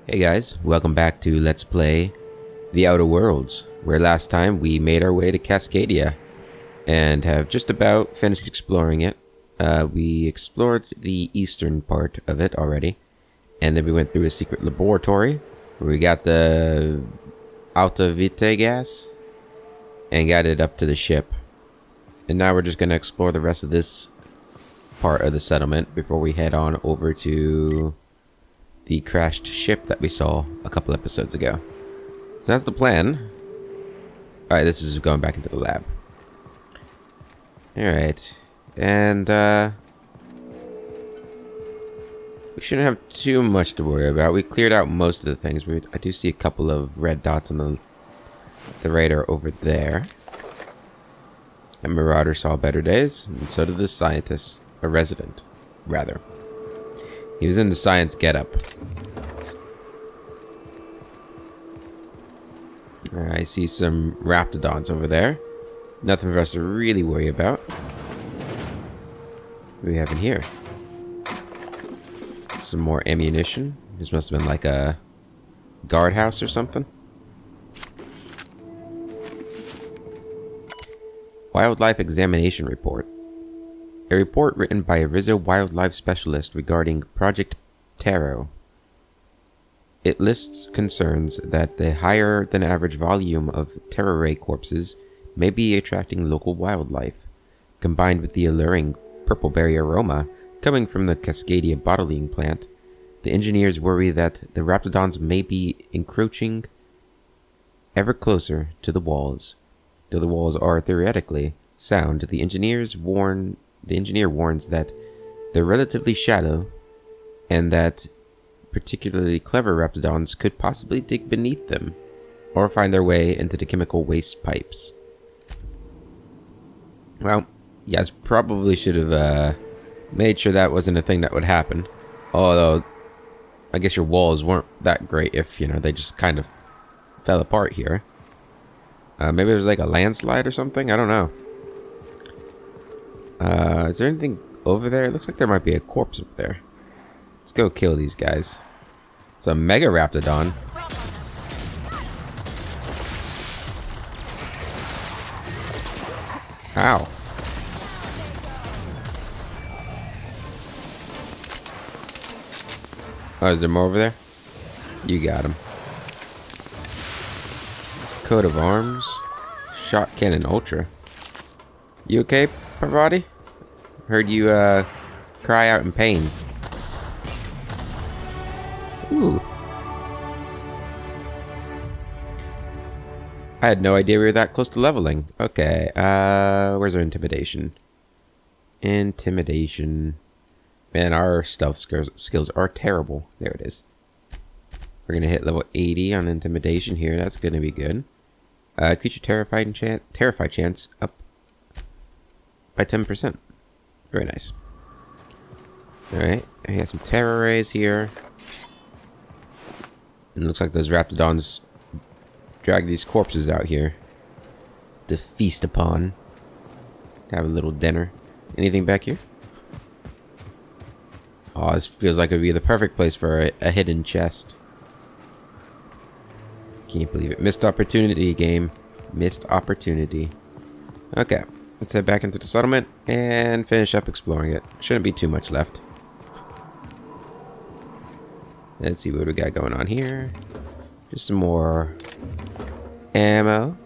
Hey guys, welcome back to Let's Play The Outer Worlds, where last time we made our way to Cascadia and have just about finished exploring it. We explored the eastern part of it already, and then we went through a secret laboratory where we got the Alta Vitae gas and got it up to the ship. And now we're just going to explore the rest of this part of the settlement before we head on over to the crashed ship that we saw a couple episodes ago. So that's the plan. Alright, this is going back into the lab. Alright. And, we shouldn't have too much to worry about. We cleared out most of the things. I do see a couple of red dots on the radar over there. And Marauder saw better days, and so did the scientist. A resident, rather. He was in the science getup. I see some raptidons over there. Nothing for us to really worry about. What do we have in here? Some more ammunition. This must have been like a guardhouse or something. Wildlife examination report. A report written by a Rizzo wildlife specialist regarding Project Taro. It lists concerns that the higher than average volume of terror corpses may be attracting local wildlife, combined with the alluring purple-berry aroma coming from the Cascadia bottling plant. The engineers worry that the raptidons may be encroaching ever closer to the walls. Though the walls are theoretically sound, the engineer warns that they're relatively shallow, and that particularly clever raptidons could possibly dig beneath them, or find their way into the chemical waste pipes. Well, you guys probably should have made sure that wasn't a thing that would happen. Although, I guess your walls weren't that great if, you know, they just kind of fell apart here. Maybe there's like a landslide or something? I don't know. Is there anything over there? It looks like there might be a corpse over there. Let's go kill these guys. It's a mega raptidon. Ow. Oh, is there more over there? You got him. Coat of arms. Shot cannon ultra. You okay, Parvati? Heard you cry out in pain. Ooh. I had no idea we were that close to leveling. Okay, where's our intimidation? Intimidation. Man, our stealth skills are terrible. There it is. We're gonna hit level 80 on intimidation here. That's gonna be good. Creature terrify chance up by 10%. Very nice. Alright, I have some terror rays here. And it looks like those raptidons drag these corpses out here to feast upon. Have a little dinner. Anything back here? Oh, this feels like it would be the perfect place for a hidden chest. Can't believe it. Missed opportunity, game. Missed opportunity. Okay, let's head back into the settlement and finish up exploring it. Shouldn't be too much left. Let's see what we got going on here. Just some more ammo.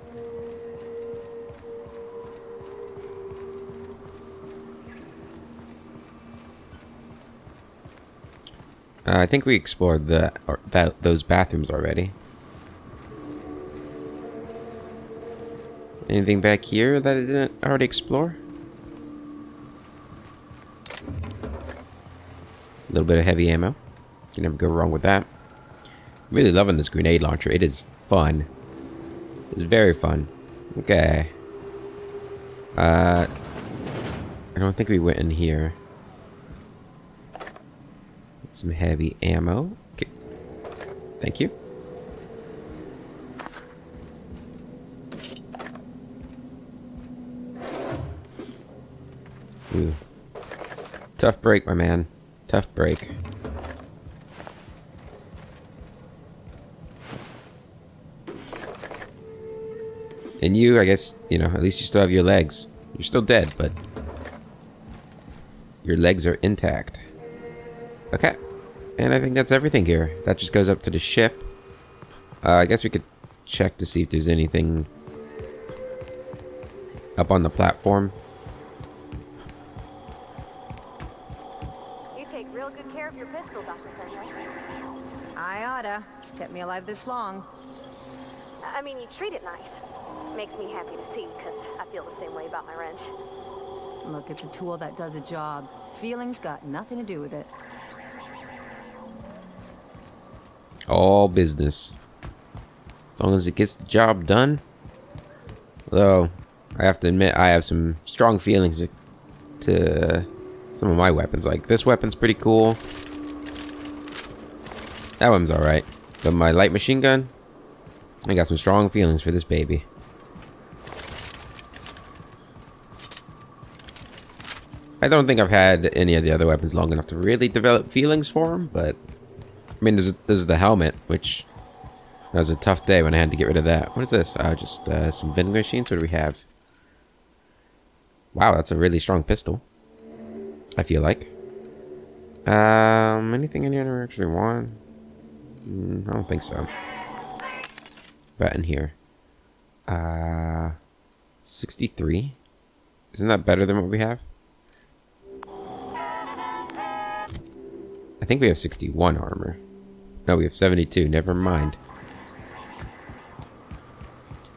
I think we explored those bathrooms already. Anything back here that I didn't already explore? A little bit of heavy ammo. You never go wrong with that. I'm really loving this grenade launcher. It is fun. It's very fun. Okay. I don't think we went in here. Some heavy ammo. Okay. Thank you. Ooh. Tough break, my man. Tough break. And you, I guess, you know, at least you still have your legs. You're still dead, but your legs are intact. Okay. And I think that's everything here. That just goes up to the ship. I guess we could check to see if there's anything up on the platform. You take real good care of your pistol, Dr. Sunshine. I oughta. It's kept me alive this long. I mean, you treat it nice. Makes me happy to see, because I feel the same way about my wrench. Look, it's a tool that does a job. Feelings got nothing to do with it. All business. As long as it gets the job done. Though, I have to admit, I have some strong feelings to some of my weapons. Like, this weapon's pretty cool. That one's alright. But my light machine gun, I got some strong feelings for this baby. I don't think I've had any of the other weapons long enough to really develop feelings for them, but I mean, there's the helmet, which that was a tough day when I had to get rid of that. What is this? Just some vending machines. What do we have? Wow, that's a really strong pistol. I feel like. Anything in here I actually want? I don't think so. But in here, 63. Isn't that better than what we have? I think we have 61 armor. No, we have 72. Never mind.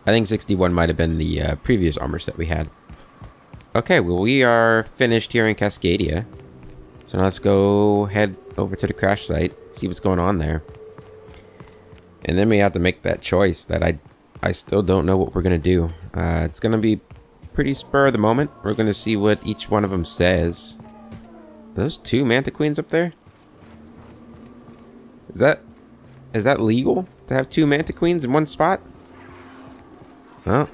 I think 61 might have been the previous armor set we had. Okay, well, we are finished here in Cascadia. So now let's go head over to the crash site, see what's going on there. And then we have to make that choice that I still don't know what we're going to do. It's going to be pretty spur of the moment. We're going to see what each one of them says. Are those 2 Manta Queens up there? Is that legal to have 2 Manta Queens in one spot? Oh.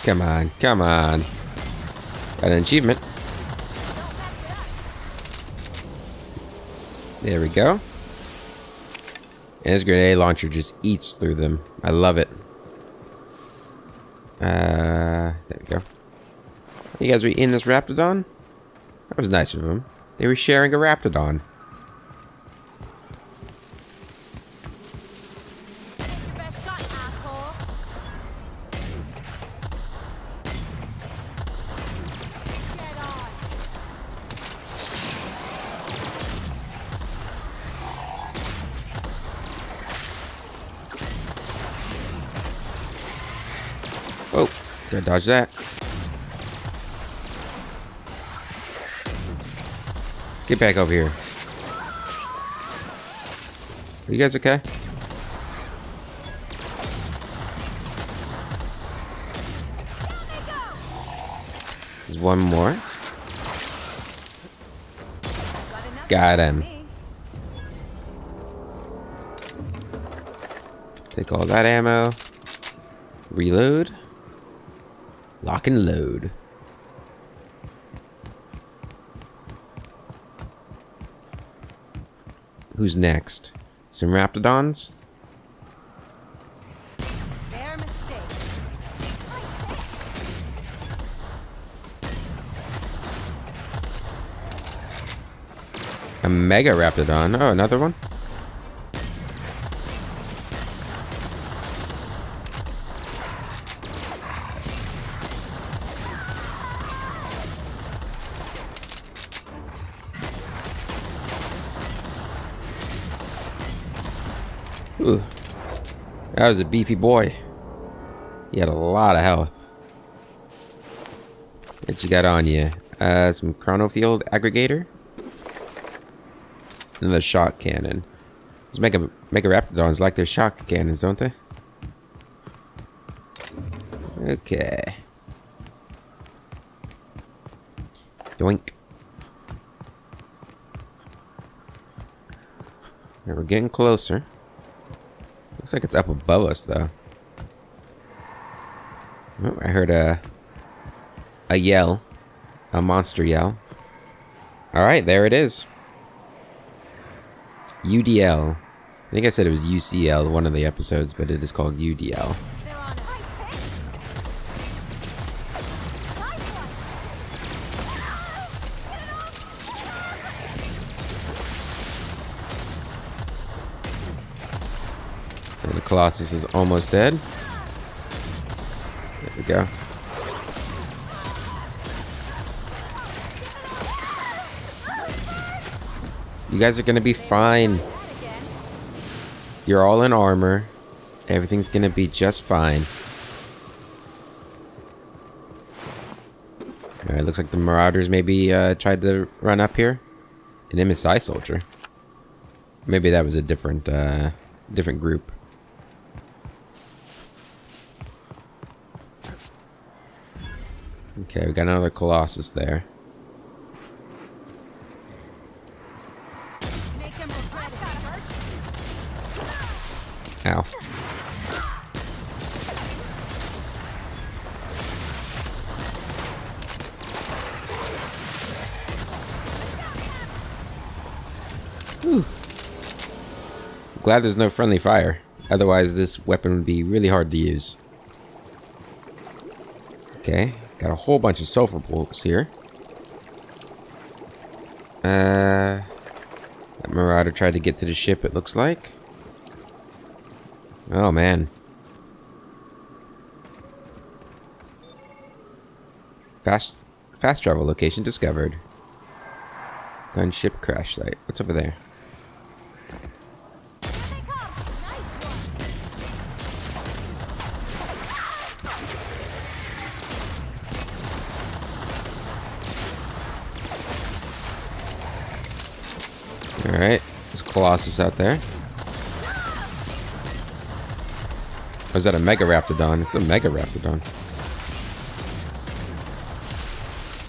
Come on, come on. Got an achievement. There we go. And this grenade launcher just eats through them. I love it. There we go. You guys were in this Raptidon? That was nice of them. They were sharing a Raptidon. Oh, gotta dodge that. Get back over here. Are you guys okay? There's one more. Got him. Take all that ammo. Reload. Lock and load. Who's next? Some Raptidons? Their mistake. A Mega Raptidon. Oh, another one? Ooh, that was a beefy boy. He had a lot of health. What you got on you? Some chronofield aggregator. And the shock cannon. Those Mega Raptidons like their shock cannons, don't they? Okay. Doink. We're getting closer. Looks like it's up above us, though. Oh, I heard a yell. A monster yell. Alright, there it is. UDL. I think I said it was UCL, one of the episodes, but it is called UDL. And the Colossus is almost dead. There we go. You guys are gonna be fine. You're all in armor. Everything's gonna be just fine. Alright, looks like the Marauders maybe tried to run up here. An MSI soldier. Maybe that was a different different group. Okay, we got another Colossus there. Ow. Whew. Glad there's no friendly fire. Otherwise, this weapon would be really hard to use. Okay, got a whole bunch of sulfur bolts here. That Marauder tried to get to the ship, it looks like. Oh, man. Fast travel location discovered. Gunship crash site. What's over there? Alright. There's Colossus out there. Or is that a Mega Raptidon? It's a Mega Raptidon.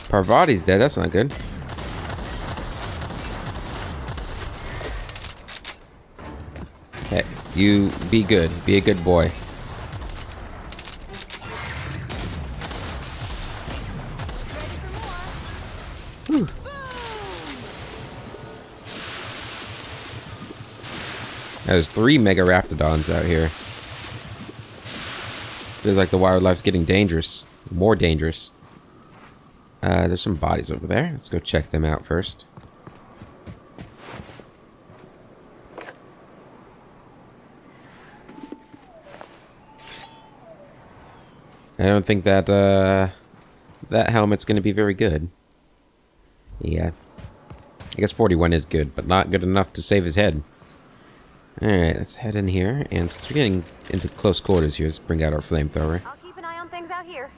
Parvati's dead. That's not good. Hey, you be good. Be a good boy. Whew. There's 3 Mega Raptidons out here. Feels like the wildlife's getting dangerous. More dangerous. There's some bodies over there. Let's go check them out first. I don't think that, that helmet's going to be very good. Yeah. I guess 41 is good, but not good enough to save his head. Alright, let's head in here, and since we're getting into close quarters here, let's bring out our flamethrower. I'll keep an eye on things out here.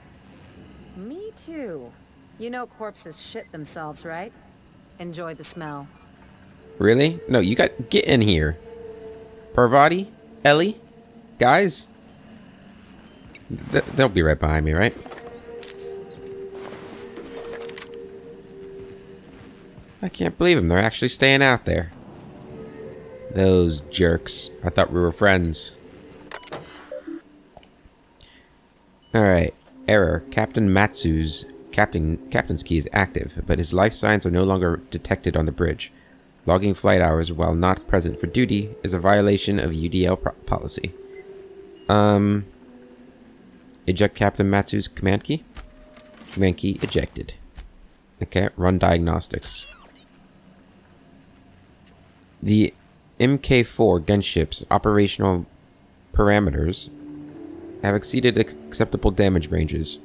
Me too. You know corpses shit themselves, right? Enjoy the smell. Really? No, you got... Get in here. Parvati? Ellie? Guys? They'll be right behind me, right? I can't believe them. They're actually staying out there. Those jerks. I thought we were friends. Alright. Error. Captain Matsu's captain's key is active, but his life signs are no longer detected on the bridge. Logging flight hours while not present for duty is a violation of UDL policy. Eject Captain Matsu's command key. Command key ejected. Okay, run diagnostics. The MK4 gunship's operational parameters have exceeded acceptable damage ranges.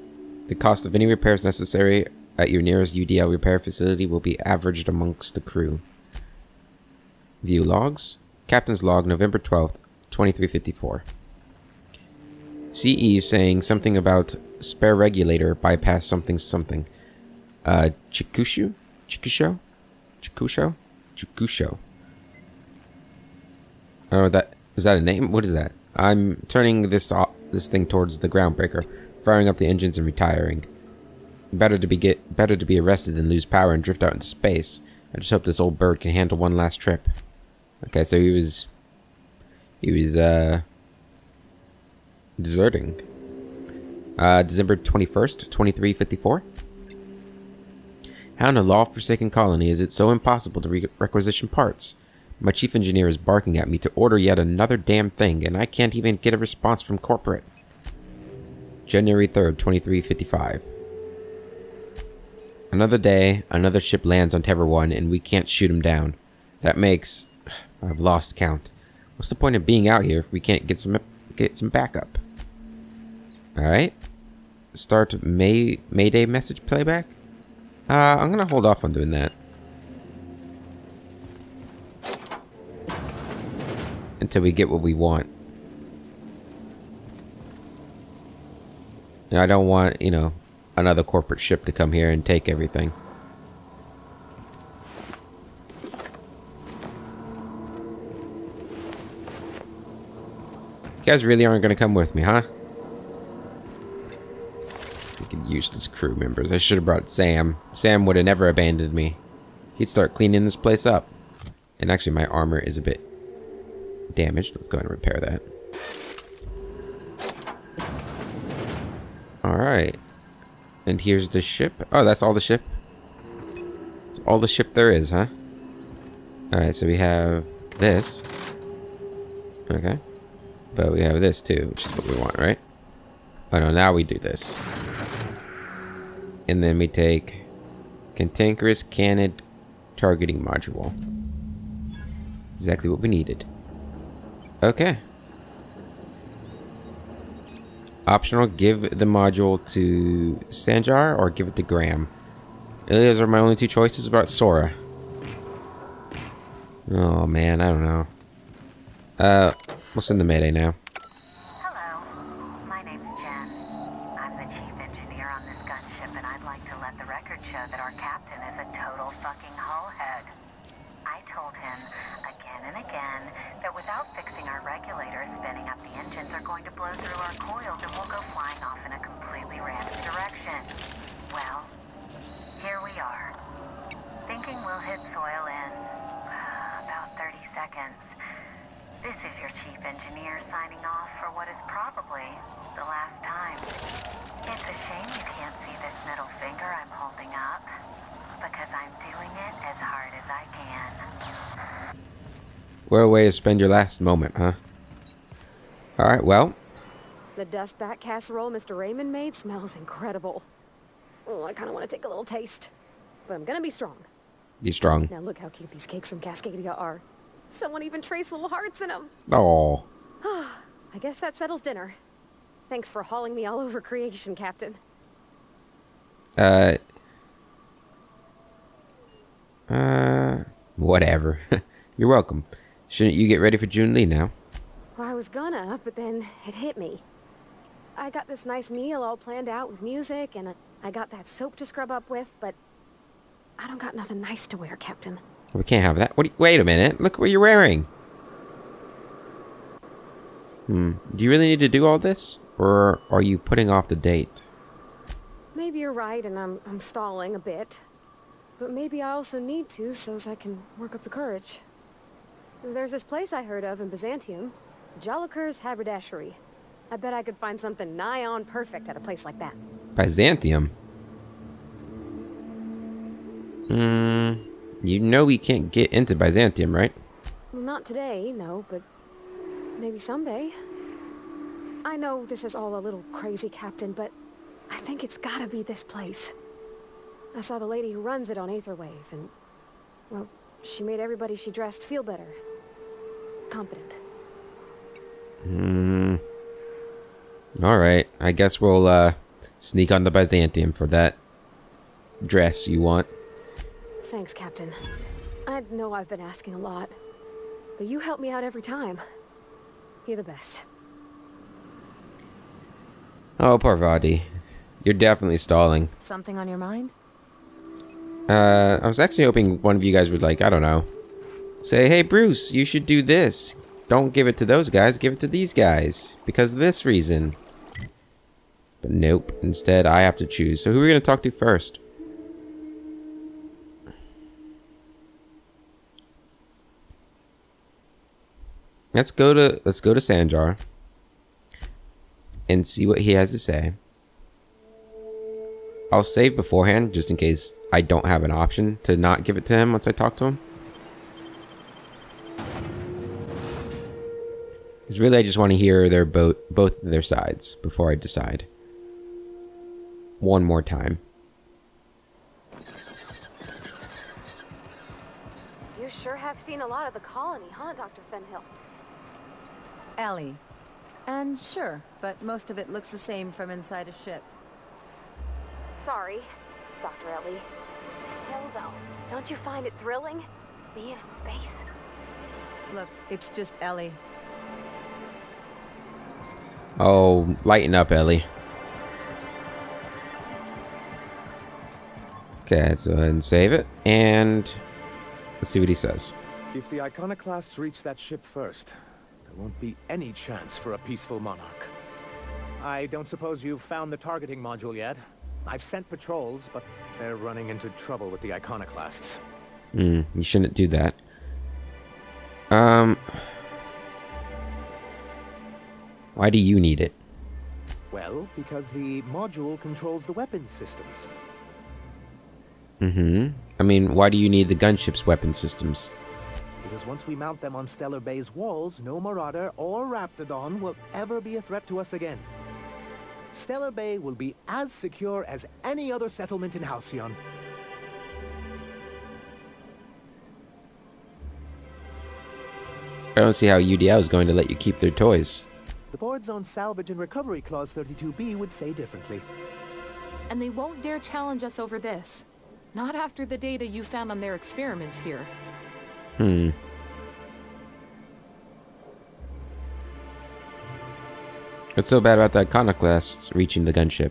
The cost of any repairs necessary at your nearest UDL repair facility will be averaged amongst the crew. View logs. Captain's log, November 12th, 2354. CE saying something about spare regulator bypass something something. Chikusho? Chikusho? Chikusho? Chikusho. Oh, is that a name? What is that? I'm turning this thing towards the groundbreaker, firing up the engines and retiring. Better to be arrested than lose power and drift out into space. I just hope this old bird can handle one last trip. Okay, so he was Deserting. December 21st, 2354. How in a law-forsaken colony is it so impossible to requisition parts? My chief engineer is barking at me to order yet another damn thing, and I can't even get a response from corporate. January 3rd, 2355. Another day, another ship lands on Terra 1, and we can't shoot him down. That makes... I've lost count. What's the point of being out here if we can't get some backup? Alright. Start Mayday message playback? I'm gonna hold off on doing that. Until we get what we want. I don't want, you know, another corporate ship to come here and take everything. You guys really aren't going to come with me, huh? Freaking useless crew members. I should have brought Sam. Sam would have never abandoned me. He'd start cleaning this place up. And actually, my armor is a bit damaged. Let's go ahead and repair that. Alright. And here's the ship. Oh, that's all the ship? That's all the ship there is, huh? Alright, so we have this. Okay. But we have this too, which is what we want, right? Oh no, now we do this. And then we take Cantankerous Cannon Targeting Module. Exactly what we needed. Okay. Optional, give the module to Sanjar or give it to Graham. Those are my only two choices about Sora. Oh man, I don't know. We'll send the Mayday now. Hello, my name's Jen. I'm the chief engineer on this gunship, and I'd like to let the record show that our captain is a total fucking hullhead. I told him again and again that without fixing our regulators, spinning up the engines are going to blow through our coils and we'll go flying off in a completely random direction. Well, here we are. Thinking we'll hit soil in about 30 seconds. This is your chief engineer signing off for what is probably the last time. It's a shame you can't see this middle finger I'm holding up, because I'm doing it as hard as I can. What a way to spend your last moment, huh? Alright, well. The dustback casserole Mr. Raymond made smells incredible. Oh, I kind of want to take a little taste. But I'm gonna be strong. Be strong. Now look how cute these cakes from Cascadia are. Someone even traced little hearts in them. Oh. I guess that settles dinner. Thanks for hauling me all over creation, Captain. Whatever. You're welcome. Shouldn't you get ready for June Lee now? Well, I was gonna, but then it hit me. I got this nice meal all planned out with music, and I got that soap to scrub up with, but I don't got nothing nice to wear, Captain. We can't have that. Wait a minute. Look what you're wearing. Do you really need to do all this? Or are you putting off the date? Maybe you're right, and I'm stalling a bit. But maybe I also need to, so as I can work up the courage. There's this place I heard of in Byzantium. Jolicoeur's Haberdashery. I bet I could find something nigh on perfect at a place like that. Byzantium? You know we can't get into Byzantium, right? Well, not today, no, but maybe someday. I know this is all a little crazy, Captain, but I think it's gotta be this place. I saw the lady who runs it on Aetherwave, and, well, she made everybody she dressed feel better. Competent. Alright, I guess we'll, sneak on the Byzantium for that dress you want. Thanks, Captain. I know I've been asking a lot, but you help me out every time. You're the best. Oh, poor Vadi. You're definitely stalling. Something on your mind? I was actually hoping one of you guys would, like, I don't know, say, hey, Bruce, you should do this. Don't give it to those guys, give it to these guys. Because of this reason. But nope. Instead, I have to choose. So who are we going to talk to first? Let's go to Sanjar. and see what he has to say. I'll save beforehand just in case I don't have an option to not give it to him once I talk to him. Because really I just want to hear their both of their sides before I decide. One more time. You sure have seen a lot of the colony, huh, Dr. Fenhill? Ellie. And sure, but most of it looks the same from inside a ship. Sorry, Dr. Ellie. Still, though, don't you find it thrilling? Being in space? Look, it's just Ellie. Oh, lighten up, Ellie. Okay, let's go ahead and save it, and let's see what he says. If the iconoclasts reach that ship first, there won't be any chance for a peaceful Monarch. I don't suppose you've found the targeting module yet? I've sent patrols, but they're running into trouble with the iconoclasts. You shouldn't do that. Why do you need it? Well, because the module controls the weapons systems. I mean, why do you need the gunship's weapon systems? Because once we mount them on Stellar Bay's walls, no Marauder or Raptidon will ever be a threat to us again. Stellar Bay will be as secure as any other settlement in Halcyon. I don't see how UDL is going to let you keep their toys. The board's own Salvage and Recovery Clause 32B would say differently. And they won't dare challenge us over this. Not after the data you found on their experiments here. What's so bad about the iconoclasts reaching the gunship?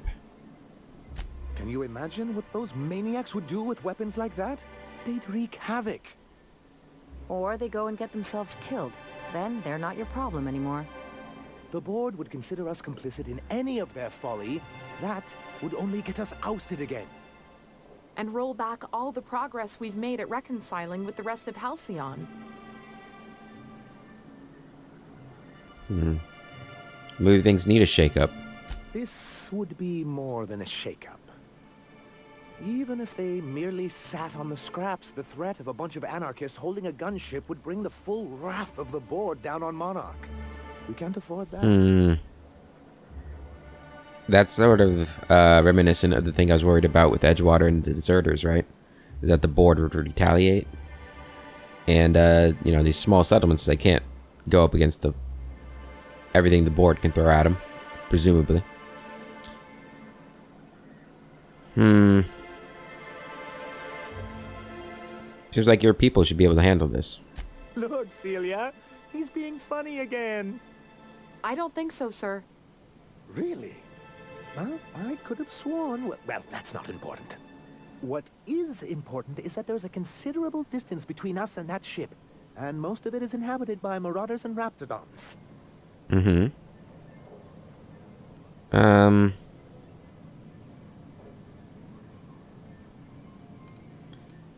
Can you imagine what those maniacs would do with weapons like that? They'd wreak havoc. Or they go and get themselves killed. Then they're not your problem anymore. The board would consider us complicit in any of their folly. That would only get us ousted again. And roll back all the progress we've made at reconciling with the rest of Halcyon. Maybe things need a shake-up. This would be more than a shake-up. Even if they merely sat on the scraps, the threat of a bunch of anarchists holding a gunship would bring the full wrath of the board down on Monarch. We can't afford that. That's sort of reminiscent of the thing I was worried about with Edgewater and the deserters, right? Is that the board would retaliate. And, you know, these small settlements, they can't go up against everything the board can throw at them, presumably. Seems like your people should be able to handle this. Look, Celia, he's being funny again. I don't think so, sir. Really? Well, I could have sworn... Well, that's not important. What is important is that there's a considerable distance between us and that ship, and most of it is inhabited by Marauders and Raptidons.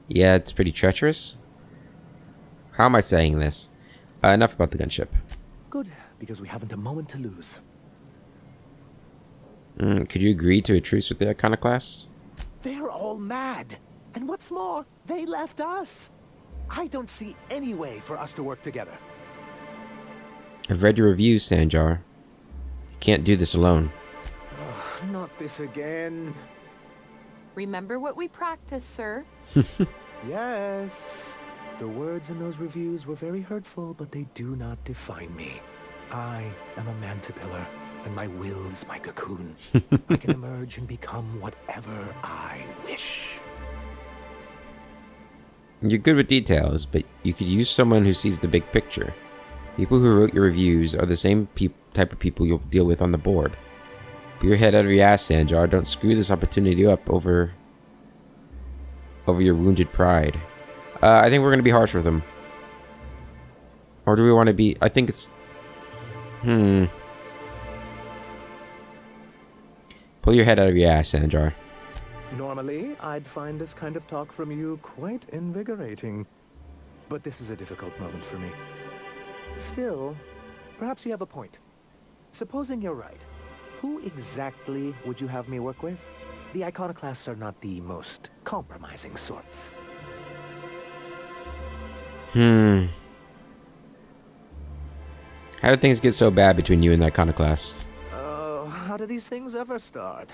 Yeah, it's pretty treacherous. How am I saying this? Enough about the gunship. Good, because we haven't a moment to lose. Could you agree to a truce with the iconoclasts? They're all mad. And what's more, they left us. I don't see any way for us to work together. I've read your reviews, Sanjar. You can't do this alone. Not this again. Remember what we practiced, sir. Yes. The words in those reviews were very hurtful, but they do not define me. I am a mantipillar, and my will is my cocoon. I can emerge and become whatever I wish. You're good with details, but you could use someone who sees the big picture. People who wrote your reviews are the same type of people you'll deal with on the board. Put your head out of your ass, Sanjar. Don't screw this opportunity up over your wounded pride. I think we're going to be harsh with him. Or do we want to be... I think it's... Pull your head out of your ass, Sanjar. Normally, I'd find this kind of talk from you quite invigorating. But this is a difficult moment for me. Still, perhaps you have a point. Supposing you're right. Who exactly would you have me work with? The iconoclasts are not the most compromising sorts. How did things get so bad between you and the iconoclast? Oh, how do these things ever start?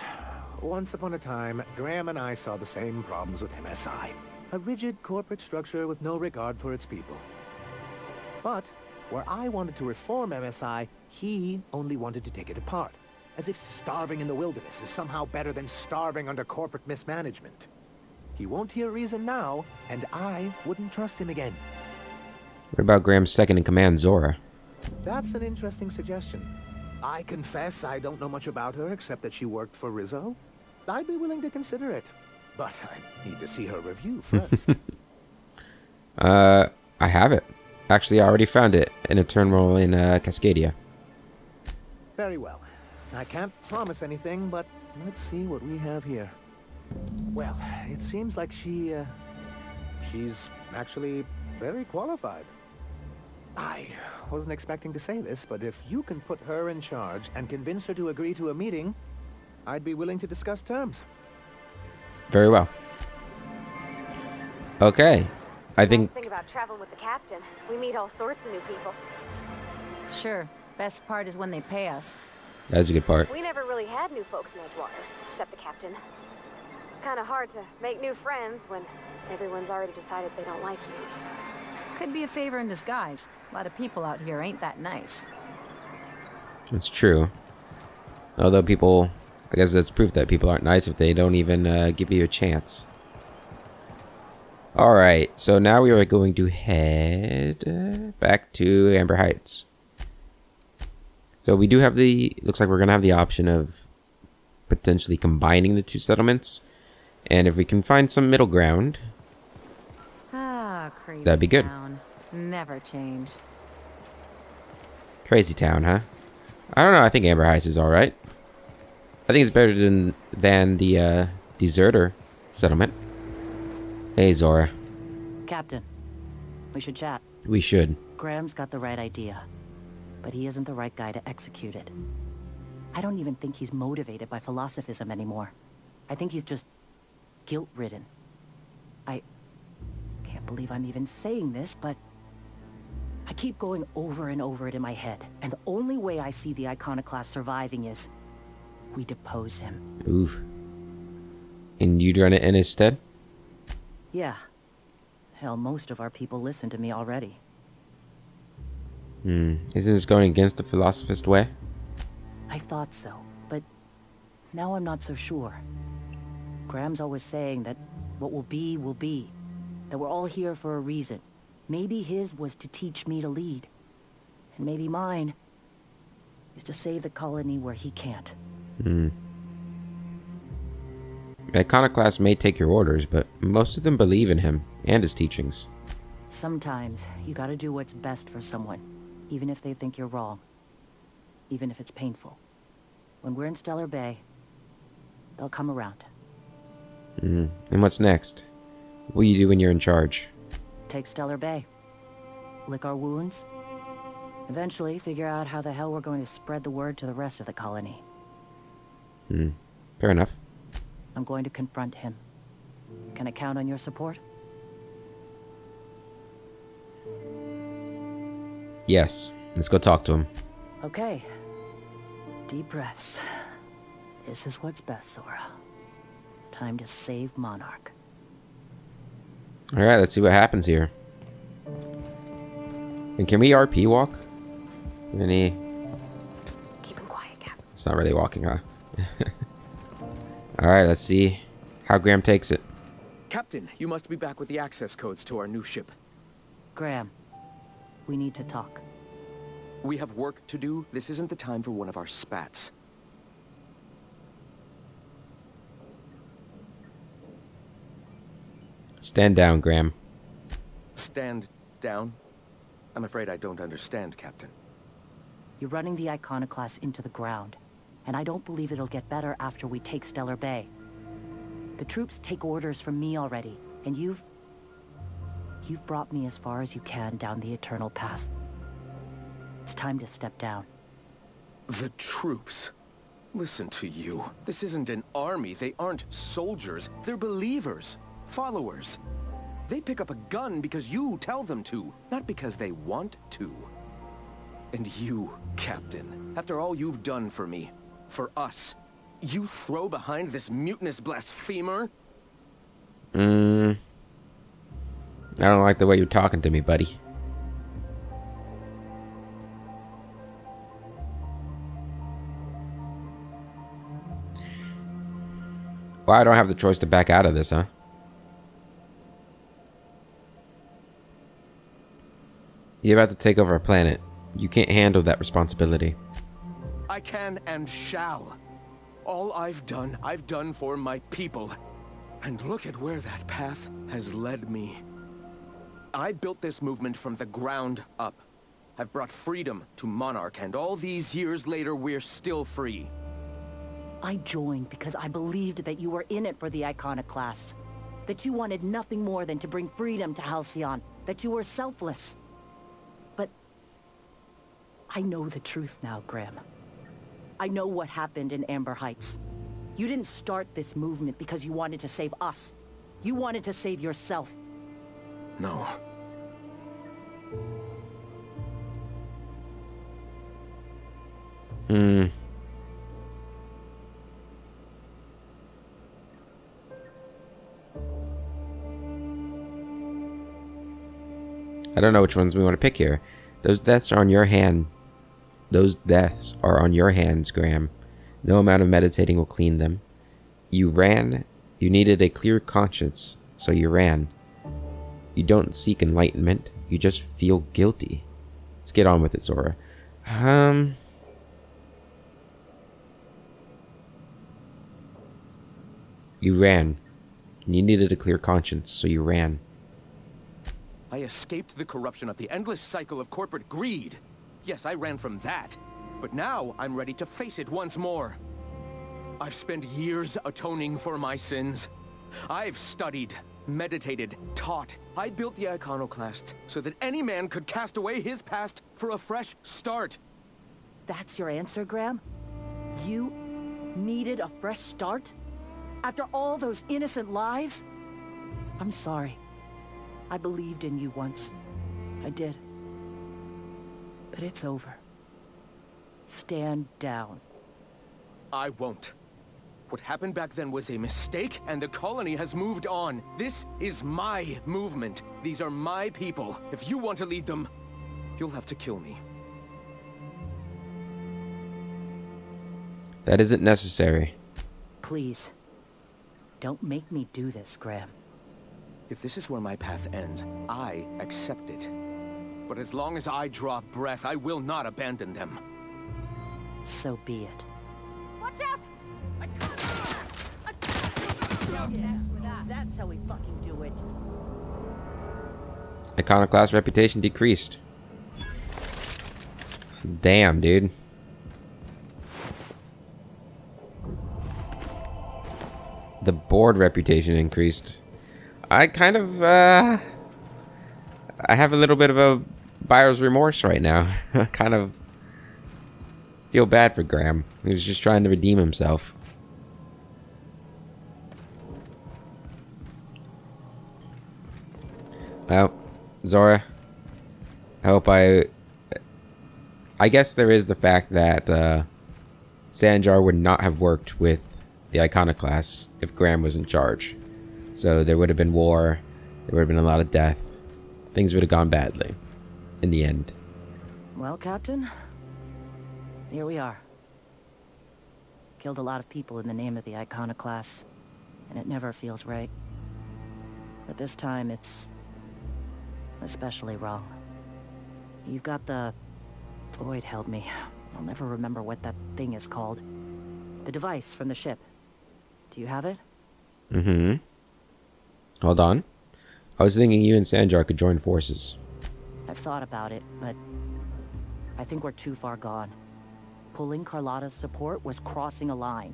Once upon a time, Graham and I saw the same problems with MSI. A rigid corporate structure with no regard for its people. But where I wanted to reform MSI, he only wanted to take it apart. As if starving in the wilderness is somehow better than starving under corporate mismanagement. He won't hear reason now, and I wouldn't trust him again. What about Graham's second-in-command, Zora? That's an interesting suggestion. I confess I don't know much about her except that she worked for Rizzo. I'd be willing to consider it, but I need to see her review first. I have it. Actually, I already found it in a turn roll in Cascadia. Very well. I can't promise anything, but let's see what we have here. Well, it seems like she's actually very qualified. I wasn't expecting to say this, but if you can put her in charge and convince her to agree to a meeting, I'd be willing to discuss terms. Very well. Okay. I think... Nice thing about traveling with the captain. We meet all sorts of new people. Sure. Best part is when they pay us. That's a good part. We never really had new folks in Edgewater, except the captain. Kind of hard to make new friends when everyone's already decided they don't like you. Could be a favor in disguise. A lot of people out here ain't that nice. It's true. Although people... I guess that's proof that people aren't nice if they don't even give you a chance. Alright, so now we are going to head back to Amber Heights. So we do have the... Looks like we're going to have the option of potentially combining the two settlements. And if we can find some middle ground... Ah, crazy that'd be good. town. Never change. Crazy town, huh? I don't know, I think Amber Heights is alright. I think it's better than the deserter settlement. Hey, Zora. Captain, we should chat. We should. Graham's got the right idea, but he isn't the right guy to execute it. I don't even think he's motivated by philosophism anymore. I think he's just guilt-ridden. I can't believe I'm even saying this, but I keep going over and over it in my head, and the only way I see the iconoclast surviving is we depose him. Oof. And you'd run it in his stead? Yeah. Hell, most of our people listen to me already. Isn't this going against the philosophist way? I thought so, but now I'm not so sure. Graham's always saying that what will be, that we're all here for a reason. Maybe his was to teach me to lead, and maybe mine is to save the colony where he can't. The iconoclast may take your orders, but most of them believe in him and his teachings. Sometimes you gotta do what's best for someone, even if they think you're wrong. Even if it's painful. When we're in Stellar Bay, they'll come around. And what's next? What will you do when you're in charge? Take Stellar Bay. Lick our wounds. Eventually figure out how the hell we're going to spread the word to the rest of the colony. Fair enough. I'm going to confront him. Can I count on your support? Yes. Let's go talk to him. Okay. Deep breaths. This is what's best, Sora. Time to save Monarch. Alright, let's see what happens here. And can we RP walk? Any... Keep him quiet, Cap. It's not really walking, huh? Alright, let's see how Graham takes it. Captain, you must be back with the access codes to our new ship. Graham, we need to talk. We have work to do. This isn't the time for one of our spats. Stand down, Graham. Stand down? I'm afraid I don't understand, Captain. You're running the iconoclast into the ground, and I don't believe it'll get better after we take Stellar Bay. The troops take orders from me already, and you've brought me as far as you can down the eternal path. It's time to step down. The troops? Listen to you. This isn't an army. They aren't soldiers. They're believers. Followers. They pick up a gun because you tell them to, not because they want to. And you, Captain, after all you've done for me, for us, you throw behind this mutinous blasphemer? I don't like the way you're talking to me, buddy. Well, I don't have the choice to back out of this, huh? You're about to take over a planet. You can't handle that responsibility. I can and shall. All I've done for my people. And look at where that path has led me. I built this movement from the ground up. I've brought freedom to Monarch, and all these years later, we're still free. I joined because I believed that you were in it for the Iconoclasts. That you wanted nothing more than to bring freedom to Halcyon. That you were selfless. But I know the truth now, Graham. I know what happened in Amber Heights. You didn't start this movement because you wanted to save us. You wanted to save yourself. No. I don't know which ones we want to pick here. Those deaths are on your hand. Those deaths are on your hands, Graham. No amount of meditating will clean them. You ran. You needed a clear conscience, so you ran. You don't seek enlightenment. You just feel guilty. Let's get on with it, Zora. You ran. You needed a clear conscience, so you ran. I escaped the corruption of the endless cycle of corporate greed. Yes, I ran from that. But now I'm ready to face it once more. I've spent years atoning for my sins. I've studied, meditated, taught. I built the Iconoclasts so that any man could cast away his past for a fresh start. That's your answer, Graham? You needed a fresh start? After all those innocent lives? I'm sorry. I believed in you once. I did. But it's over. Stand down. I won't. What happened back then was a mistake, and the colony has moved on. This is my movement. These are my people. If you want to lead them, you'll have to kill me. That isn't necessary. Please. Don't make me do this, Graham. If this is where my path ends, I accept it. But as long as I draw breath, I will not abandon them. So be it. Watch out! That's how we fucking do it. Iconoclast reputation decreased. Damn, dude. The board reputation increased. I kind of, I have a little bit of a buyer's remorse right now. I kind of feel bad for Graham. He was just trying to redeem himself. Well, Zora, I guess there is the fact that Sanjar would not have worked with the Iconoclasts if Graham was in charge. So there would have been war, there would have been a lot of death. Things would have gone badly in the end. Well, Captain, here we are. Killed a lot of people in the name of the Iconoclasts, and it never feels right. But this time it's especially wrong. You've got the... Floyd held me. I'll never remember what that thing is called. The device from the ship. Do you have it? Mm-hmm. Hold on. I was thinking you and Sanjar could join forces. I've thought about it, but I think we're too far gone. Pulling Carlotta's support was crossing a line.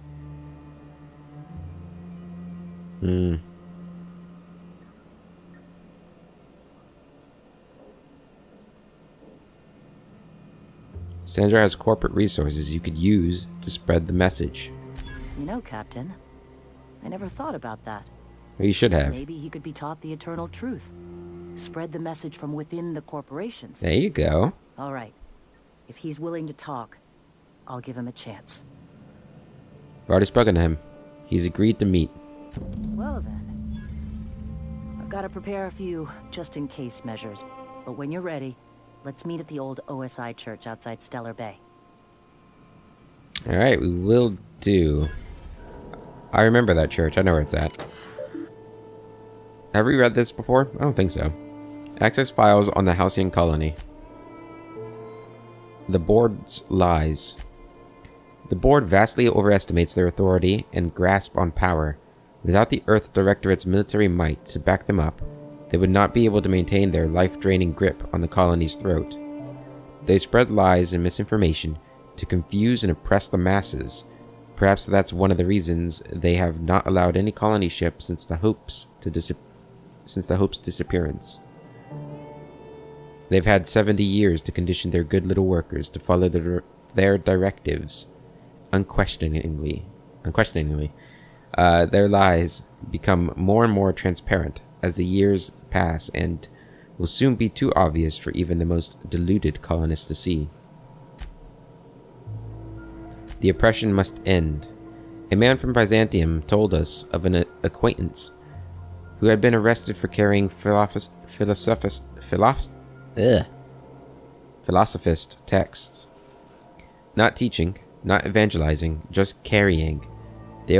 Sandra has corporate resources you could use to spread the message. You know, Captain, I never thought about that. Well, you should have. Maybe he could be taught the eternal truth. Spread the message from within the corporations. There you go. All right. If he's willing to talk, I'll give him a chance. I've already spoken to him. He's agreed to meet. Well then. I've got to prepare a few just-in-case measures. But when you're ready, let's meet at the old OSI church outside Stellar Bay. Alright, we will do. I remember that church. I know where it's at. Have we read this before? I don't think so. Access files on the Halcyon colony. The board's lies. The board vastly overestimates their authority and grasp on power. Without the Earth Directorate's military might to back them up, they would not be able to maintain their life-draining grip on the colony's throat. They spread lies and misinformation to confuse and oppress the masses. Perhaps that's one of the reasons they have not allowed any colony ship since the Hope's disappearance. They've had 70 years to condition their good little workers to follow their directives unquestioningly. Their lies become more and more transparent as the years pass and will soon be too obvious for even the most deluded colonists to see. The oppression must end. A man from Byzantium told us of an acquaintance who had been arrested for carrying philosophist texts. Not teaching, not evangelizing, just carrying. They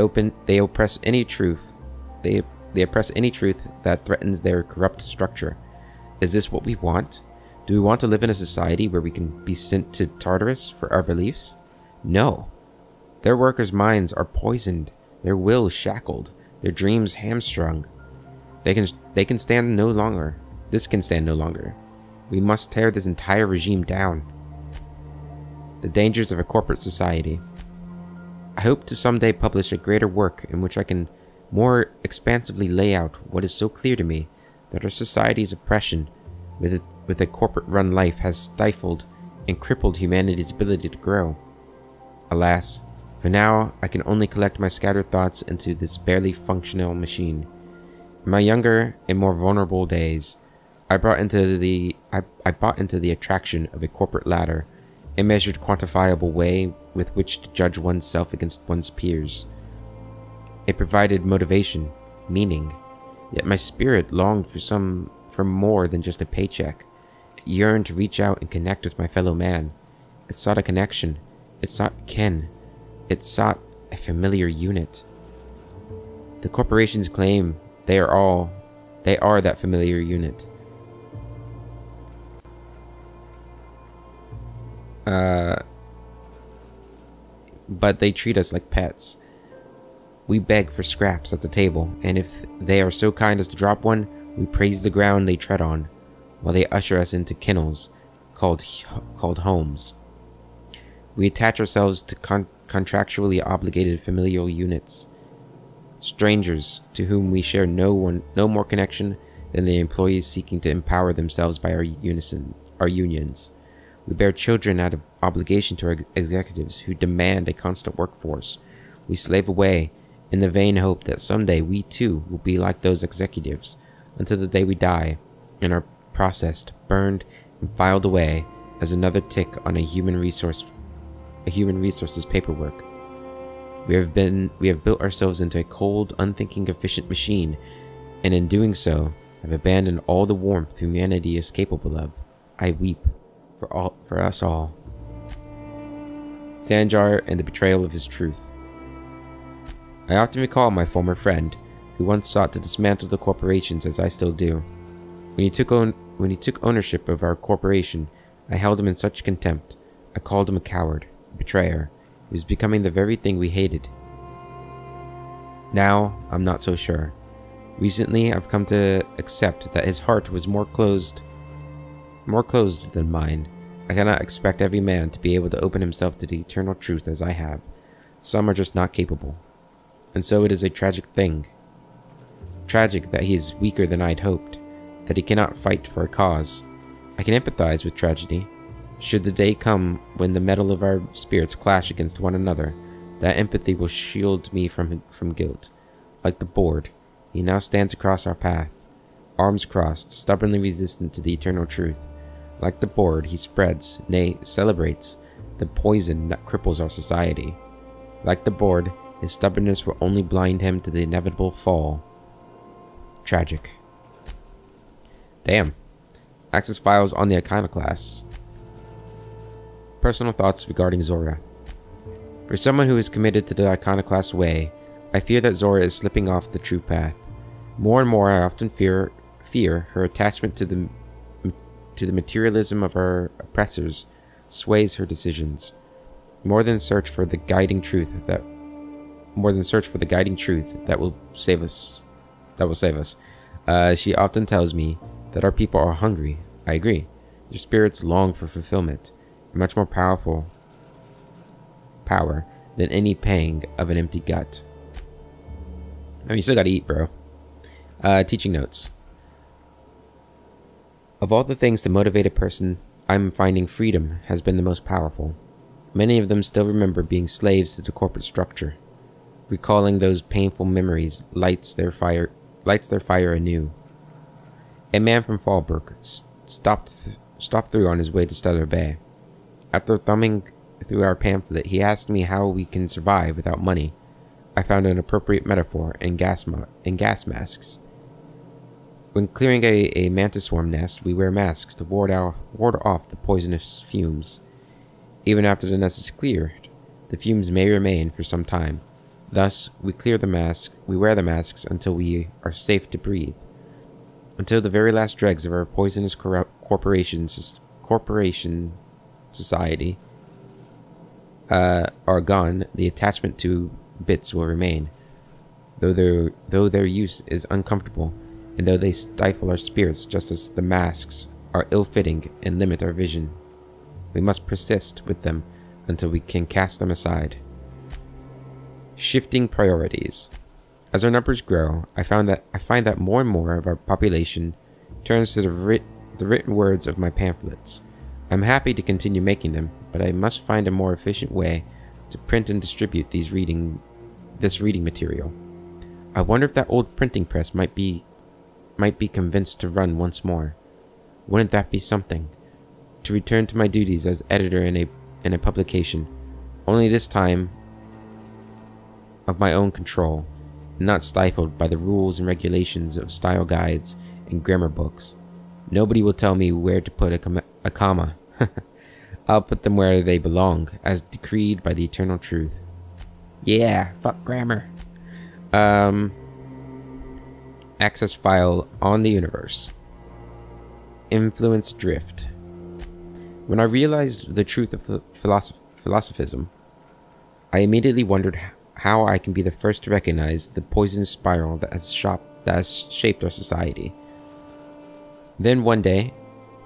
oppress any truth. They oppress any truth that threatens their corrupt structure. Is this what we want? Do we want to live in a society where we can be sent to Tartarus for our beliefs? No. Their workers' minds are poisoned, their will shackled, their dreams hamstrung. They can stand no longer. This can stand no longer. We must tear this entire regime down. The dangers of a corporate society. I hope to someday publish a greater work in which I can more expansively lay out what is so clear to me, that our society's oppression with a corporate-run life has stifled and crippled humanity's ability to grow. Alas, for now I can only collect my scattered thoughts into this barely functional machine. In my younger and more vulnerable days, I bought into the attraction of a corporate ladder, a measured, quantifiable way with which to judge oneself against one's peers. It provided motivation, meaning, yet my spirit longed for more than just a paycheck. It yearned to reach out and connect with my fellow man. It sought a connection. It sought kin. It sought a familiar unit. The corporations claim they are that familiar unit. But they treat us like pets. We beg for scraps at the table, and if they are so kind as to drop one, we praise the ground they tread on, while they usher us into kennels called homes. We attach ourselves to contractually obligated familial units, strangers to whom we share no more connection than the employees seeking to empower themselves by our unions. We bear children out of obligation to our executives who demand a constant workforce. We slave away in the vain hope that someday we too will be like those executives, until the day we die and are processed, burned, and filed away as another tick on a human resources paperwork. We have built ourselves into a cold, unthinking, efficient machine, and in doing so, have abandoned all the warmth humanity is capable of. I weep for us all. Sanjar and the betrayal of his truth. I often recall my former friend, who once sought to dismantle the corporations as I still do. When he took ownership of our corporation, I held him in such contempt. I called him a coward, a betrayer. He was becoming the very thing we hated. Now, I'm not so sure. Recently, I've come to accept that his heart was more closed than mine. I cannot expect every man to be able to open himself to the eternal truth as I have. Some are just not capable. And so it is a tragic thing. Tragic that he is weaker than I'd hoped, that he cannot fight for a cause. I can empathize with tragedy. Should the day come when the metal of our spirits clash against one another, that empathy will shield me from guilt. Like the board, he now stands across our path, arms crossed, stubbornly resistant to the eternal truth. Like the board, he spreads, nay, celebrates, the poison that cripples our society. Like the board, his stubbornness will only blind him to the inevitable fall. Tragic. Damn. Access files on the Iconoclast. Personal thoughts regarding Zora. For someone who is committed to the Iconoclast way, I fear that Zora is slipping off the true path. More and more, I often fear her attachment to the materialism of her oppressors sways her decisions. More than search for the guiding truth that will save us. She often tells me that our people are hungry. I agree. Their spirits long for fulfillment, much more power than any pang of an empty gut. I mean, you still gotta eat, bro. Teaching notes. Of all the things to motivate a person, I'm finding freedom has been the most powerful. Many of them still remember being slaves to the corporate structure. Recalling those painful memories lights their fire anew. A man from Fallbrook stopped through on his way to Stellar Bay. After thumbing through our pamphlet, he asked me how we can survive without money. I found an appropriate metaphor in gas masks. When clearing a mantis swarm nest, we wear masks to ward off the poisonous fumes. Even after the nest is cleared, the fumes may remain for some time. Thus, we wear the masks until we are safe to breathe. Until the very last dregs of our poisonous corporation society are gone, the attachment to bits will remain. Though their use is uncomfortable, and though they stifle our spirits just as the masks are ill-fitting and limit our vision, we must persist with them until we can cast them aside. Shifting priorities. As our numbers grow, I find that more and more of our population turns to the written words of my pamphlets. I'm happy to continue making them, but I must find a more efficient way to print and distribute this reading material. I wonder if that old printing press might be convinced to run once more. Wouldn't that be something? To return to my duties as editor in a publication, only this time of my own control, not stifled by the rules and regulations of style guides and grammar books. Nobody will tell me where to put a comma. I'll put them where they belong, as decreed by the eternal truth. Yeah, fuck grammar. Access file on the universe. Influence drift. When I realized the truth of philosophism, I immediately wondered how I can be the first to recognize the poisonous spiral that has shaped our society. Then one day,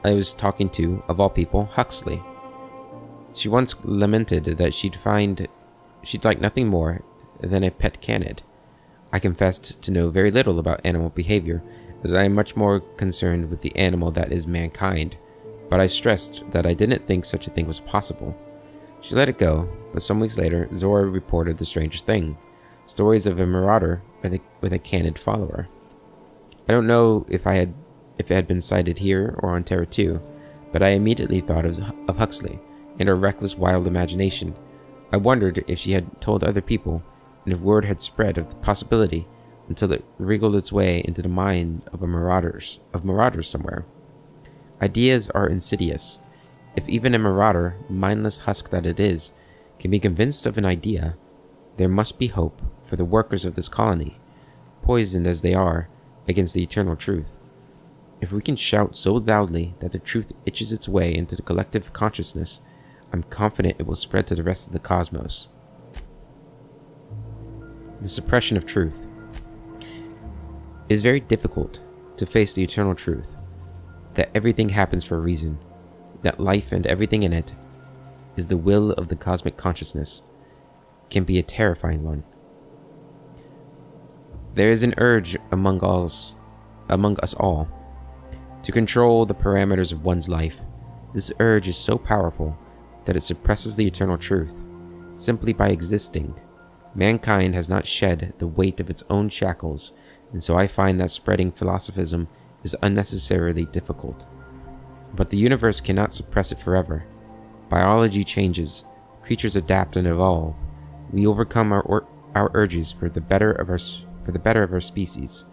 I was talking to, of all people, Huxley. She once lamented that she'd like nothing more than a pet canid. I confessed to know very little about animal behavior, as I am much more concerned with the animal that is mankind, but I stressed that I didn't think such a thing was possible. She let it go, but some weeks later, Zora reported the strangest thing. Stories of a marauder with a canid follower. I don't know if it had been cited here or on Terra 2, but I immediately thought of Huxley and her reckless, wild imagination. I wondered if she had told other people, and if word had spread of the possibility until it wriggled its way into the mind of marauders somewhere. Ideas are insidious. If even a marauder, mindless husk that it is, can be convinced of an idea, there must be hope for the workers of this colony, poisoned as they are against the eternal truth. If we can shout so loudly that the truth itches its way into the collective consciousness, I'm confident it will spread to the rest of the cosmos. The suppression of truth. It is very difficult to face the eternal truth, that everything happens for a reason, that life and everything in it is the will of the cosmic consciousness, can be a terrifying one. There is an urge among us all, to control the parameters of one's life, This urge is so powerful that it suppresses the eternal truth. Simply by existing, mankind has not shed the weight of its own shackles, and so I find that spreading philosophism is unnecessarily difficult. But the universe cannot suppress it forever. Biology changes, creatures adapt and evolve. We overcome our urges for the better of our species.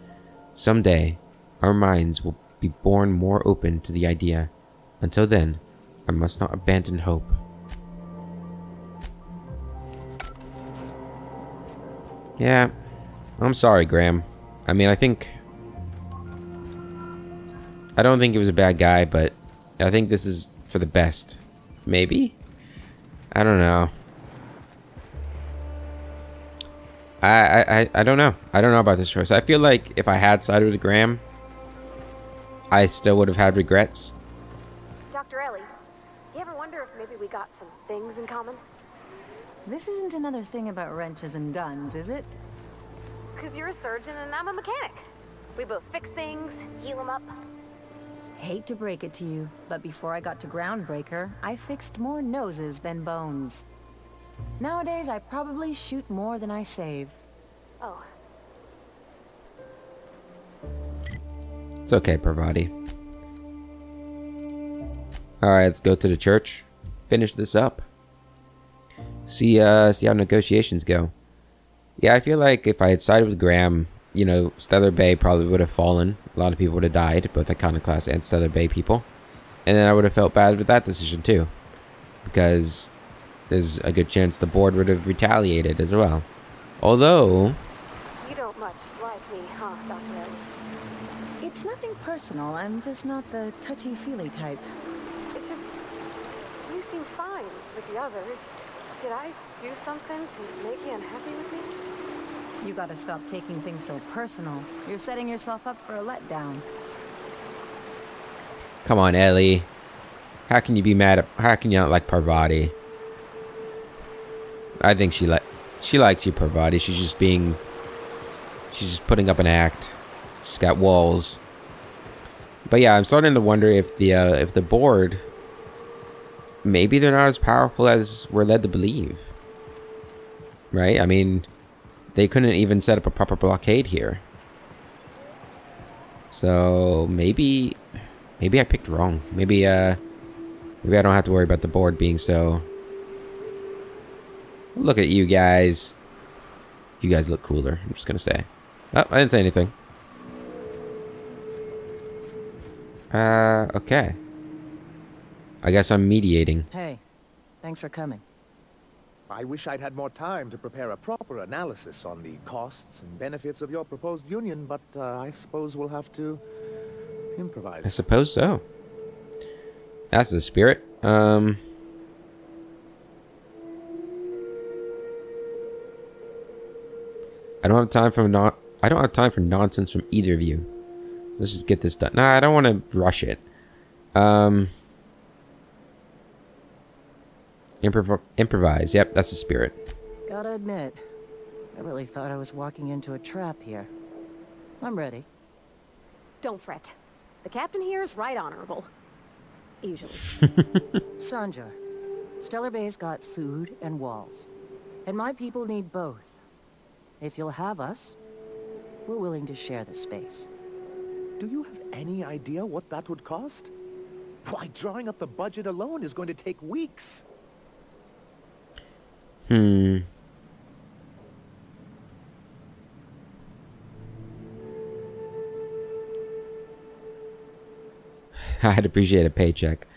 Someday, our minds will be born more open to the idea. Until then, I must not abandon hope. Yeah, I'm sorry, Graham. I mean, I don't think he was a bad guy, but I think this is for the best. Maybe? I don't know. I don't know. I don't know about this choice. I feel like if I had sided with Graham, I still would have had regrets. Dr. Ellie, you ever wonder if maybe we got some things in common? This isn't another thing about wrenches and guns, is it? Because you're a surgeon and I'm a mechanic. We both fix things, heal them up. Hate to break it to you, but before I got to Groundbreaker, I fixed more noses than bones. Nowadays, I probably shoot more than I save. Oh. It's okay, Parvati. Alright, let's go to the church. Finish this up. See how negotiations go. Yeah, I feel like if I had sided with Graham, you know, Stellar Bay probably would have fallen. A lot of people would have died, both Iconoclast and Stellar Bay people. And then I would have felt bad with that decision too. Because there's a good chance the board would have retaliated as well. Although... You don't much like me, huh, Dr. Ellie? It's nothing personal, I'm just not the touchy-feely type. It's just... You seem fine with the others. Did I do something to make you unhappy with me? You gotta stop taking things so personal. You're setting yourself up for a letdown. Come on, Ellie. How can you be mad at... How can you not like Parvati? I think she likes you, Parvati. She's just putting up an act. She's got walls. But yeah, I'm starting to wonder if the board... Maybe they're not as powerful as we're led to believe. Right? I mean... They couldn't even set up a proper blockade here. So maybe I picked wrong. Maybe I don't have to worry about the board being so... Look at you guys. You guys look cooler, I'm just gonna say. Oh, I didn't say anything. Okay. I guess I'm mediating. Hey, thanks for coming. I wish I'd had more time to prepare a proper analysis on the costs and benefits of your proposed union, but I suppose we'll have to improvise. I suppose so. That's the spirit. I don't have time for nonsense from either of you. So let's just get this done. Nah, I don't want to rush it. Improvise. Yep, that's the spirit. Gotta admit, I really thought I was walking into a trap here. I'm ready. Don't fret. The captain here is right honorable. Usually. Sanjar, Stellar Bay's got food and walls. And my people need both. If you'll have us, we're willing to share the space. Do you have any idea what that would cost? Why, drawing up the budget alone is going to take weeks. I'd appreciate a paycheck.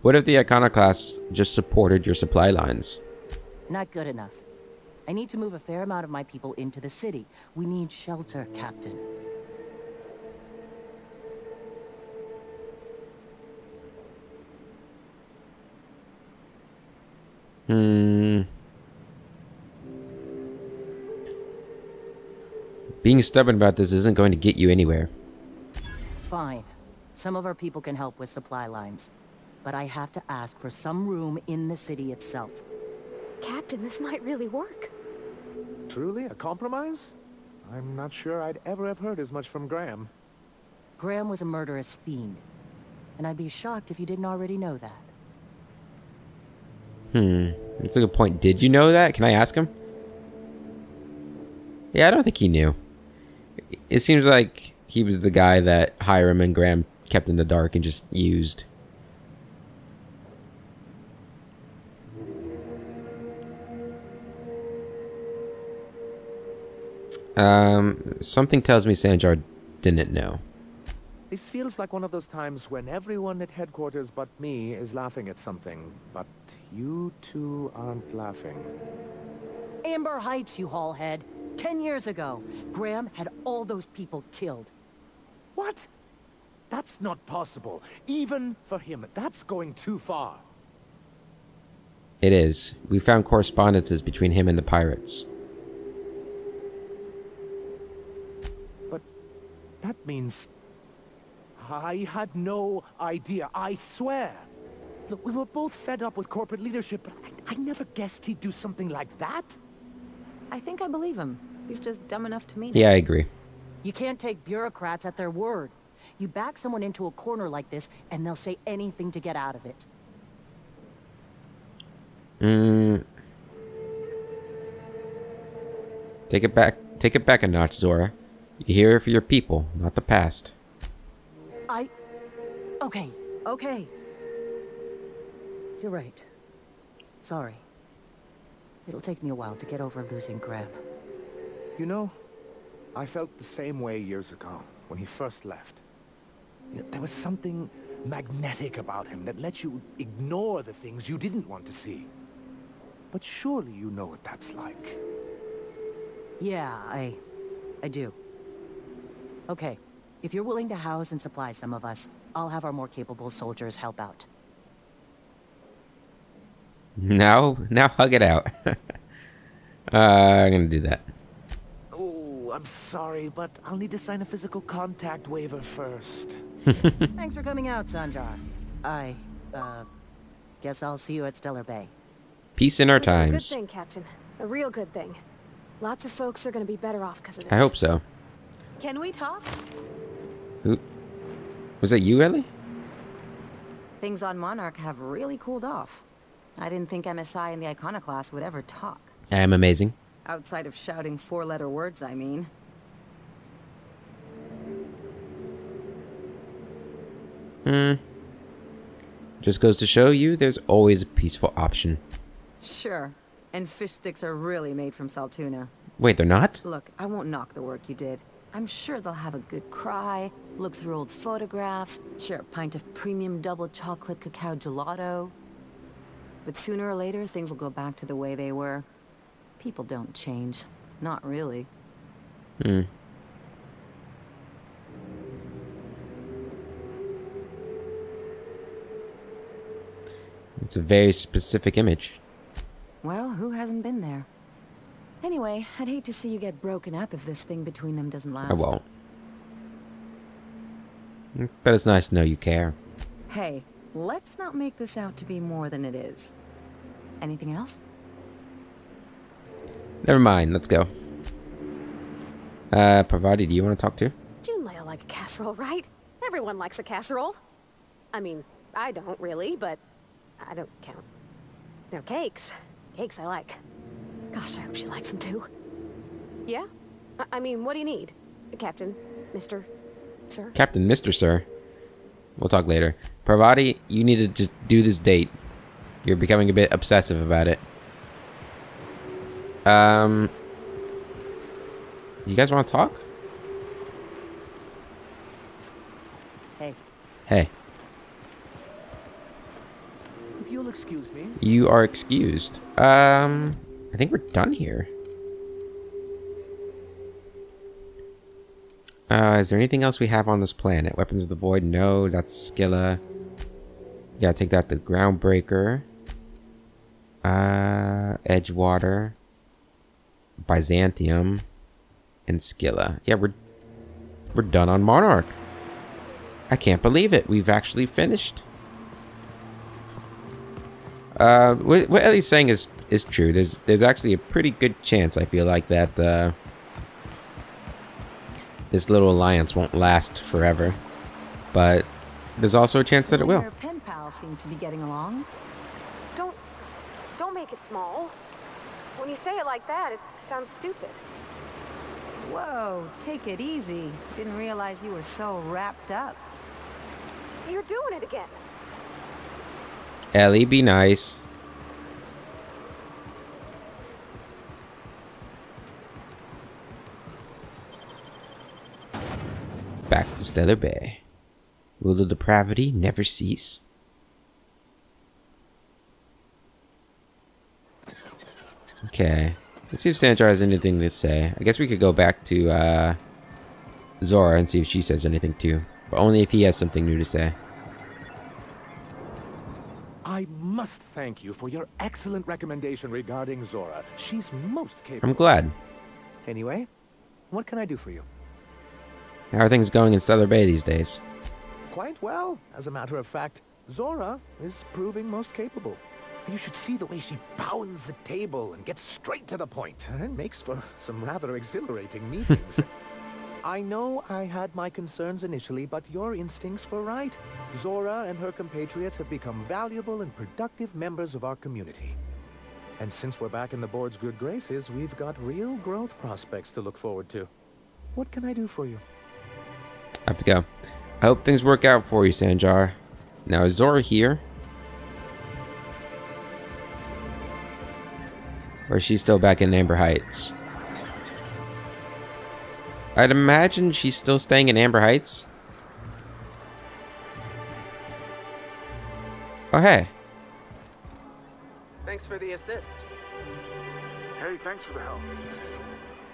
What if the Iconoclasts just supported your supply lines? Not good enough. I need to move a fair amount of my people into the city. We need shelter, Captain. Being stubborn about this isn't going to get you anywhere. Fine. Some of our people can help with supply lines. But I have to ask for some room in the city itself. Captain, this might really work. Truly a compromise? I'm not sure I'd ever have heard as much from Graham. Graham was a murderous fiend. And I'd be shocked if you didn't already know that. That's a good point. Did you know that? Can I ask him? Yeah, I don't think he knew. It seems like he was the guy that Hiram and Graham kept in the dark and just used. Something tells me Sanjar didn't know. This feels like one of those times when everyone at headquarters but me is laughing at something, but you two aren't laughing. Amber Heights, you haulhead. 10 years ago, Graham had all those people killed. What? That's not possible. Even for him, that's going too far. It is. We found correspondences between him and the pirates. But that means... I had no idea, I swear. Look, we were both fed up with corporate leadership, but I never guessed he'd do something like that. I think I believe him. He's just dumb enough to mean Yeah, it. I agree. You can't take bureaucrats at their word. You back someone into a corner like this, and they'll say anything to get out of it. Take it back. Take it back a notch, Zora. You're here for your people, not the past. Okay. You're right. Sorry. It'll take me a while to get over losing Graham. You know, I felt the same way years ago, when he first left. You know, there was something magnetic about him that let you ignore the things you didn't want to see. But surely you know what that's like. Yeah, I do. Okay, if you're willing to house and supply some of us, I'll have our more capable soldiers help out. Now hug it out. I'm gonna do that. Oh, I'm sorry, but I'll need to sign a physical contact waiver first. Thanks for coming out, Sanjar. I, guess I'll see you at Stellar Bay. Peace in our We did a good times. thing, Captain. A real good thing. Lots of folks are gonna be better off because of this. I hope so. Can we talk? Who? Was that you, Ellie? Things on Monarch have really cooled off. I didn't think MSI and the Iconoclast would ever talk. I am amazing. Outside of shouting four-letter words, I mean. Just goes to show you there's always a peaceful option. Sure. And fish sticks are really made from Saltuna. Wait, they're not? Look, I won't knock the work you did. I'm sure they'll have a good cry, look through old photographs, share a pint of premium double chocolate cacao gelato. But sooner or later, things will go back to the way they were. People don't change. Not really. It's a very specific image. Well, who hasn't been there? Anyway, I'd hate to see you get broken up if this thing between them doesn't last. I won't. But it's nice to know you care. Hey, let's not make this out to be more than it is. Anything else? Never mind, let's go. Parvati, do you want to talk to? Junlei will like a casserole, right? Everyone likes a casserole. I mean, I don't really, but I don't count. No, cakes. Cakes I like. Gosh, I hope she likes them too. Yeah? I mean, what do you need? Captain? Mr. Sir? Captain, Mr. Sir. We'll talk later. Parvati, you need to just do this date. You're becoming a bit obsessive about it. You guys want to talk? Hey. Hey. If you'll excuse me. You are excused. I think we're done here. Is there anything else we have on this planet? Weapons of the Void? No, that's Scylla. Yeah, take that to Groundbreaker. Edgewater. Byzantium. And Scylla. Yeah, we're done on Monarch. I can't believe it. We've actually finished. What Ellie's saying is true. There's actually a pretty good chance, I feel like, that this little alliance won't last forever. But there's also a chance that it will. Your pen pals seem to be getting along. Don't make it small. When you say it like that, it sounds stupid. Whoa, take it easy. Didn't realize you were so wrapped up. You're doing it again. Ellie, be nice. Back to Stellar Bay. Will the depravity never cease? Okay. Let's see if Sandra has anything to say. I guess we could go back to Zora and see if she says anything too. But only if he has something new to say. I must thank you for your excellent recommendation regarding Zora. She's most capable. I'm glad. Anyway, what can I do for you? How are things going in Stellar Bay these days? Quite well. As a matter of fact, Zora is proving most capable. You should see the way she pounds the table and gets straight to the point. It makes for some rather exhilarating meetings. I know I had my concerns initially, but your instincts were right. Zora and her compatriots have become valuable and productive members of our community. And since we're back in the board's good graces, we've got real growth prospects to look forward to. What can I do for you? I have to go. I hope things work out for you, Sanjar. Now, is Zora here? Or is she still back in Amber Heights? I'd imagine she's still staying in Amber Heights. Oh, hey. Thanks for the assist. Hey, thanks for the help.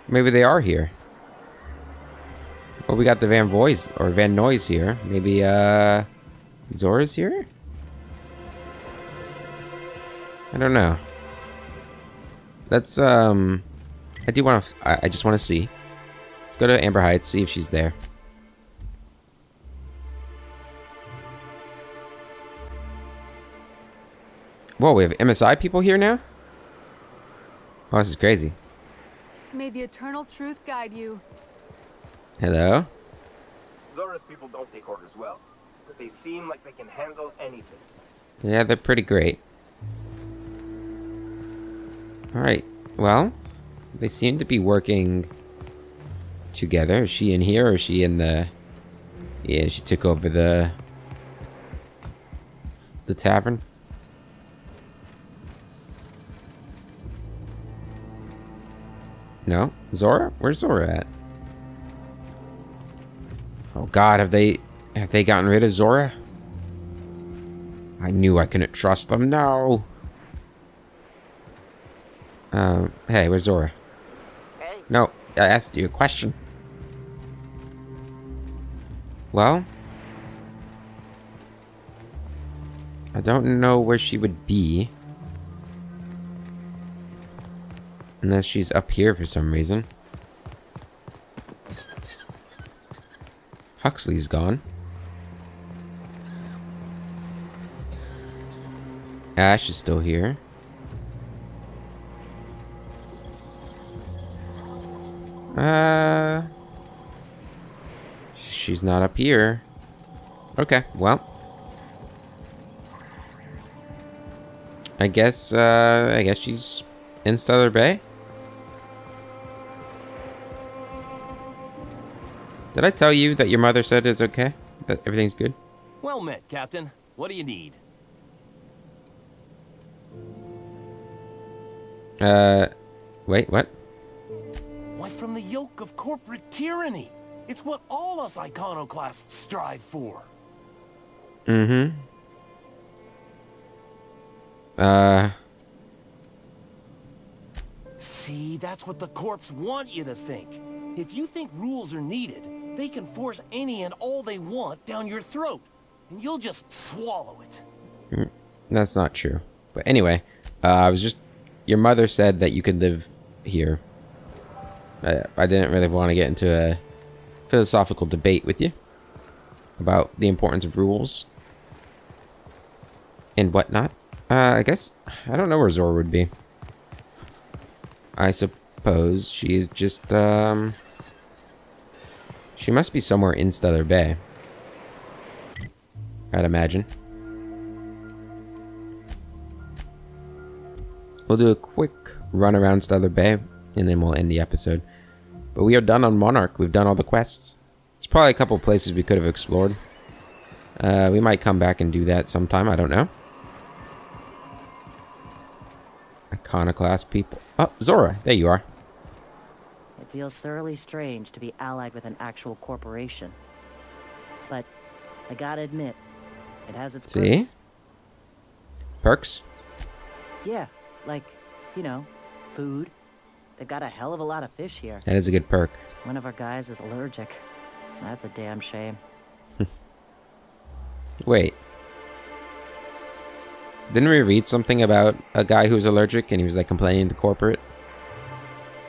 Maybe they are here. Well, we got the Van Voice or Van Noise here. Maybe Zora's here? I don't know. Let's I do want to I just want to see. Let's go to Amber Heights, see if she's there. Whoa, we have MSI people here now? Oh, this is crazy. May the eternal truth guide you. Hello? Zora's people don't take orders well, but they seem like they can handle anything. Yeah, they're pretty great. Alright, well, they seem to be working together. Is she in here or is she in the... Yeah, she took over the tavern. No? Zora? Where's Zora at? Oh god, have they gotten rid of Zora? I knew I couldn't trust them. No. Hey, where's Zora? Hey. No, I asked you a question. Well, I don't know where she would be. Unless she's up here for some reason. Huxley's gone. Ash is still here. She's not up here. Okay, well. I guess she's in Stellar Bay. Did I tell you that your mother said it's okay? That everything's good? Well met, Captain. What do you need? Wait, what? Why, from the yoke of corporate tyranny. It's what all us iconoclasts strive for. Mm-hmm. See, that's what the corps want you to think. If you think rules are needed, they can force any and all they want down your throat, and you'll just swallow it. That's not true. But anyway, your mother said that you could live here. I didn't really want to get into a philosophical debate with you about the importance of rules and whatnot. I guess I don't know where Zora would be. I suppose she's just she must be somewhere in Stellar Bay, I'd imagine. we'll do a quick run around Stellar Bay, and then we'll end the episode. But we are done on Monarch. We've done all the quests. There's probably a couple places we could have explored. We might come back and do that sometime. I don't know. Iconoclast people. Oh, Zora. There you are. It feels thoroughly strange to be allied with an actual corporation. But I gotta admit, it has its perks. Perks? Yeah, like, you know, food. They've got a hell of a lot of fish here. That is a good perk. One of our guys is allergic. That's a damn shame. Wait. Didn't we read something about a guy who was allergic and he was like complaining to corporate?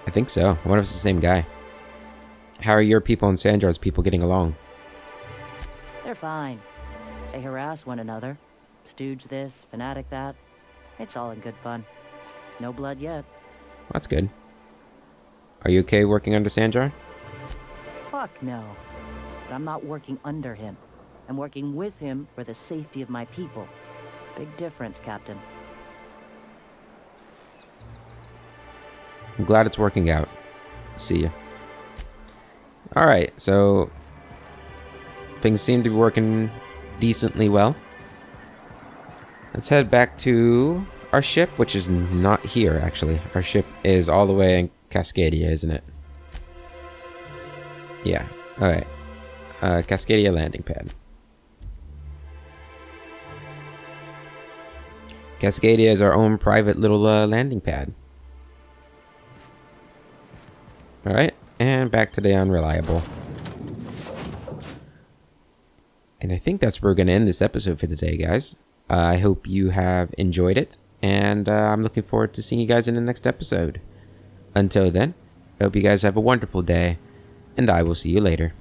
I think so. I wonder if it's the same guy. How are your people and Sandra's people getting along? They're fine. They harass one another. Stooge this, fanatic that. It's all in good fun. No blood yet. That's good. Are you okay working under Sandra? Fuck no. But I'm not working under him. I'm working with him for the safety of my people. Big difference, Captain. I'm glad it's working out. See ya. Alright, so things seem to be working decently well. Let's head back to our ship, which is not here, actually. Our ship is all the way in Cascadia, isn't it? Yeah. Alright. Cascadia landing pad. Cascadia is our own private little landing pad. Alright, and back to the Unreliable. And I think that's where we're going to end this episode for today, guys. I hope you have enjoyed it, and I'm looking forward to seeing you guys in the next episode. Until then, I hope you guys have a wonderful day, and I will see you later.